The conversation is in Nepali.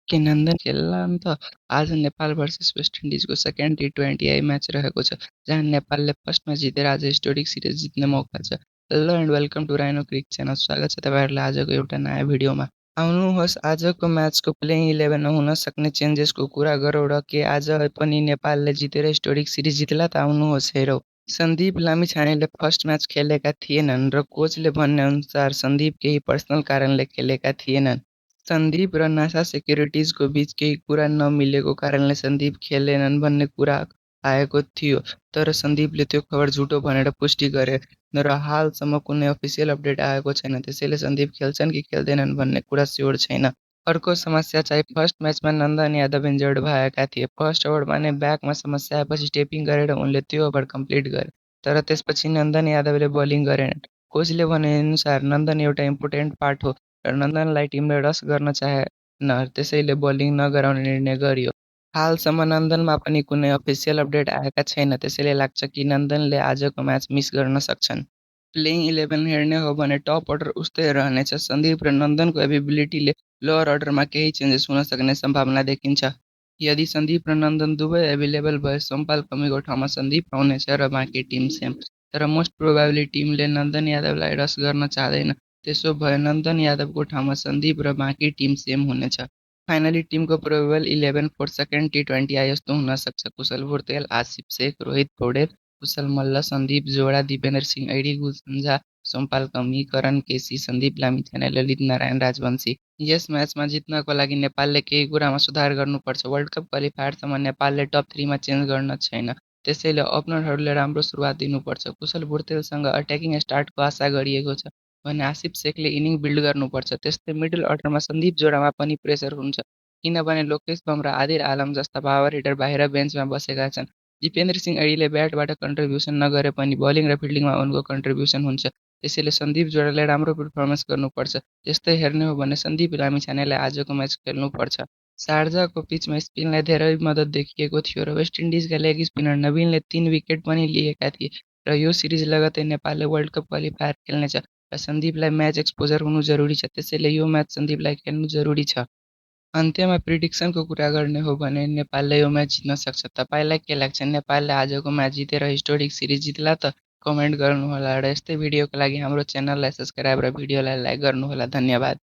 के नन्दन खेल्ला नि त आज नेपाल भर्सेस वेस्ट इन्डिजको सेकेन्ड T20 म्याच रहेको छ जहाँ नेपालले फर्स्टमा जितेर आज हिस्टोरिक सिरिज जित्ने मौका छ। Hello and welcome to Rhino Cric channel. स्वागत छ तपाईँहरूलाई आजको एउटा नयाँ भिडियोमा। आउनुहोस् आजको म्याचको प्लेइङ 11मा हुन सक्ने चेन्जेसको कुरा गरौँ र के आज पनि नेपालले जितेर हिस्टोरिक सिरिज जित्ला त आउनुहोस् हेरौँ। सन्दीप लामिछानेले फर्स्ट म्याच खेलेका थिएनन् र कोचले भनेअनुसार सन्दीप केही पर्सनल कारणले खेलेका थिएनन्। सन्दीप र नासा सेक्युरिटिजको बीच केही कुरा नमिलेको कारणले सन्दीप खेलेनन् भन्ने कुरा आएको थियो, तर सन्दीपले त्यो खबर झुटो भनेर पुष्टि गरे र हालसम्म कुनै अफिसियल अपडेट आएको छैन। त्यसैले सन्दीप खेल्छन् कि खेल्दैनन् भन्ने कुरा स्योर छैन। अर्को समस्या चाहिँ फर्स्ट म्याचमा नन्दन यादव इन्जर्ड भएका थिए। फर्स्ट ओभरमा नै ब्याकमा समस्या आएपछि टेपिङ गरेर उनले त्यो ओभर कम्प्लिट गरे, तर त्यसपछि नन्दन यादवले बोलिङ गरेनन्। कोचले भनेअनुसार नन्दन एउटा इम्पोर्टेन्ट पार्ट हो र नन्दनलाई टिमले रस गर्न चाहेन, त्यसैले बोलिङ नगराउने निर्णय गरियो। हालसम्म नन्दनमा पनि कुनै अफिसियल अपडेट आएका छैन, त्यसैले लाग्छ कि नन्दनले आजको म्याच मिस गर्न सक्छन्। प्लेइङ 11 हेर्ने हो भने टप अर्डर उस्तै रहनेछ। सन्दीप र नन्दनको एबिलिटीले लोअर अर्डरमा केही चेन्जेस हुन सक्ने सम्भावना देखिन्छ। यदि सन्दीप र नन्दन दुवै एभाइलेबल भए सोमपाल कमीको ठाउँमा सन्दीप आउनेछ र बाँकी टिम सेम, तर मोस्ट प्रोबाब्ली टिमले नन्दन यादवलाई रस गर्न चाहँदैन। त्यसो भए नन्दन यादवको ठाउँमा सन्दीप र बाँकी टिम सेम हुनेछ। फाइनली टिमको प्रोबेबल 11 फोर सेकेन्ड T20 यस्तो हुन सक्छ: कुशल भुर्तेल, आसिफ शेख, रोहित पौडेल, कुशल मल्ल, सन्दीप जोडा, दिपेन्द्र सिंह ऐडी, गुलसन झा, सोमपाल कमी, करण केसी, सन्दीप लामिछाने, ललित नारायण राजवंशी। यस म्याचमा जित्नको लागि नेपालले केही कुरामा सुधार गर्नुपर्छ। वर्ल्ड कप क्वालिफायरसम्म नेपालले टप 3 मा चेन्ज गर्न छैन, त्यसैले ओपनरहरूले राम्रो सुरुवात दिनुपर्छ। कुशल भुर्तेलसँग अट्याकिङ स्टार्टको आशा गरिएको छ भने आसिफ शेखले इनिङ बिल्ड गर्नुपर्छ। त्यस्तै मिडल अर्डरमा सन्दीप जोडामा पनि प्रेसर हुन्छ, किनभने लोकेश बमरा, आदिर आलम जस्ता पावर हिटर बाहिर बेन्चमा बसेका छन्। दिपेन्द्र सिंह ऐडीले ब्याटबाट कन्ट्रिब्युसन नगरे पनि बलिङ र फिल्डिङमा उनको कन्ट्रिब्युसन हुन्छ, त्यसैले सन्दीप जोडाले राम्रो पर्फर्मेन्स गर्नुपर्छ। त्यस्तै हेर्ने हो भने सन्दीप लामिछानेलाई आजको म्याच खेल्नुपर्छ। शारजाको पिचमा स्पिनलाई धेरै मद्दत देखिएको थियो र वेस्ट इन्डिजका लेग स्पिनर नवीनले 3 विकेट पनि लिएका थिए र यो सिरिज लगतै नेपालले वर्ल्ड कप क्वालिफायर खेल्नेछ र सन्दीपलाई म्याच एक्सपोजर हुनु जरुरी छ, त्यसैले यो म्याच सन्दीपलाई खेल्नु जरुरी छ। अन्त्यमा प्रिडिक्सनको कुरा गर्ने हो भने नेपालले यो म्याच जित्न सक्छ। तपाईँलाई के लाग्छ? नेपालले आजको म्याच जितेर हिस्टोरिक सिरिज जित्ला त? कमेन्ट गर्नुहोला र यस्तै भिडियोको लागि हाम्रो च्यानललाई सब्स्क्राइब र भिडियोलाई लाइक गर्नुहोला। धन्यवाद।